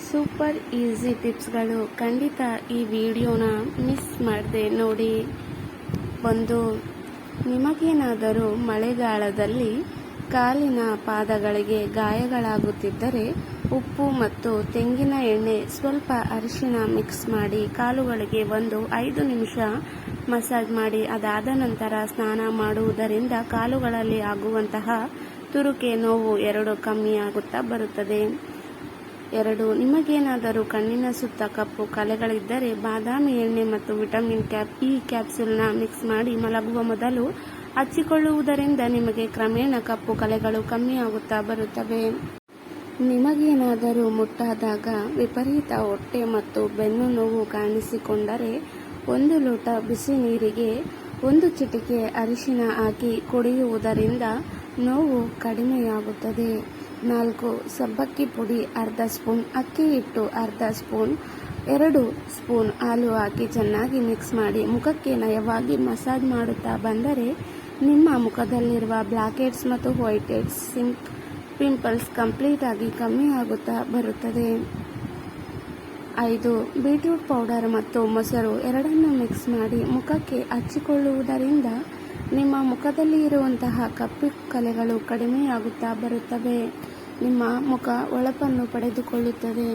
Super easy ಟಿಪ್ಸ್ಗಳು. ಖಂಡಿತ ಈ ವಿಡಿಯೋನ ಮಿಸ್ ಮಾಡದೆ ನೋಡಿ. ಒಂದು, ನಿಮಗೇನಾದರೂ ಮಳೆಗಾಲದಲ್ಲಿ ಕಾಲಿನ ಪಾದಗಳಿಗೆ ಗಾಯಗಳಾಗುತ್ತಿದ್ದರೆ ಉಪ್ಪು ಮತ್ತು ತೆಂಗಿನ ಎಣ್ಣೆ ಸ್ವಲ್ಪ ಅರಿಶಿಣ ಮಿಕ್ಸ್ ಮಾಡಿ ಕಾಲುಗಳಿಗೆ 5 ನಿಮಿಷ ಮಸಾಜ್ ಮಾಡಿ ಅದಾದ ನಂತರ ಸ್ನಾನ ಮಾಡುವುದರಿಂದ ಕಾಲುಗಳಲ್ಲಿ ಆಗುವಂತಹ ತುರುಕೆ ನೋವು 2 ಕಮ್ಮಿಯಾಗುತ್ತಾ ಬರುತ್ತದೆ. 2, ನಿಮಗೇನಾದರೂ ಕಣ್ಣಿನ ಸುತ್ತ ಕಪ್ಪು ಕಲೆಗಳಿದ್ದರೆ ಬಾದಾಮಿ ಎಣ್ಣೆ ಮತ್ತು ವಿಟಮಿನ್ ಇ ಕ್ಯಾಪ್ಸೂಲ್ನ ಮಿಕ್ಸ್ ಮಾಡಿ ಮಲಗುವ ಮೊದಲು ಹಚ್ಚಿಕೊಳ್ಳುವುದರಿಂದ ನಿಮಗೆ ಕ್ರಮೇಣ ಕಪ್ಪು ಕಲೆಗಳು ಕಮ್ಮಿಯಾಗುತ್ತಾ ಬರುತ್ತವೆ. ನಿಮಗೇನಾದರೂ ಮುಟ್ಟಾದಾಗ ವಿಪರೀತ ಹೊಟ್ಟೆ ಮತ್ತು ಬೆನ್ನು ನೋವು ಕಾಣಿಸಿಕೊಂಡರೆ 1 ಲೋಟ ಬಿಸಿ ನೀರಿಗೆ 1 ಚಿಟಿಕೆ ಅರಿಶಿಣ ಹಾಕಿ ಕುಡಿಯುವುದರಿಂದ ನೋವು ಕಡಿಮೆಯಾಗುತ್ತದೆ. 4, ಸಬ್ಬಕ್ಕಿ ಪುಡಿ ಅರ್ಧ ಸ್ಪೂನ್, ಅಕ್ಕಿ ಹಿಟ್ಟು ಅರ್ಧ ಸ್ಪೂನ್, 2 ಸ್ಪೂನ್ ಹಾಲು ಹಾಕಿ ಚೆನ್ನಾಗಿ ಮಿಕ್ಸ್ ಮಾಡಿ ಮುಖಕ್ಕೆ ನಯವಾಗಿ ಮಸಾಜ್ ಮಾಡುತ್ತಾ ಬಂದರೆ ನಿಮ್ಮ ಮುಖದಲ್ಲಿರುವ ಬ್ಲ್ಯಾಕ್ ಹೆಡ್ಸ್ ಮತ್ತು ವೈಟ್ ಹೆಡ್ಸ್, ಪಿಂಪಲ್ಸ್ ಕಂಪ್ಲೀಟ್ ಆಗಿ ಕಮ್ಮಿ ಆಗುತ್ತಾ ಬರುತ್ತದೆ. 5, ಬೀಟ್ರೂಟ್ ಪೌಡರ್ ಮತ್ತು ಮೊಸರು ಎರಡನ್ನೂ ಮಿಕ್ಸ್ ಮಾಡಿ ಮುಖಕ್ಕೆ ಹಚ್ಚಿಕೊಳ್ಳುವುದರಿಂದ ನಿಮ್ಮ ಮುಖದಲ್ಲಿ ಇರುವಂತಹ ಕಪ್ಪು ಕಲೆಗಳು ಕಡಿಮೆಯಾಗುತ್ತಾ ಬರುತ್ತವೆ. ನಿಮ್ಮ ಮುಖ ಹೊಳಪನ್ನು ಪಡೆದುಕೊಳ್ಳುತ್ತದೆ.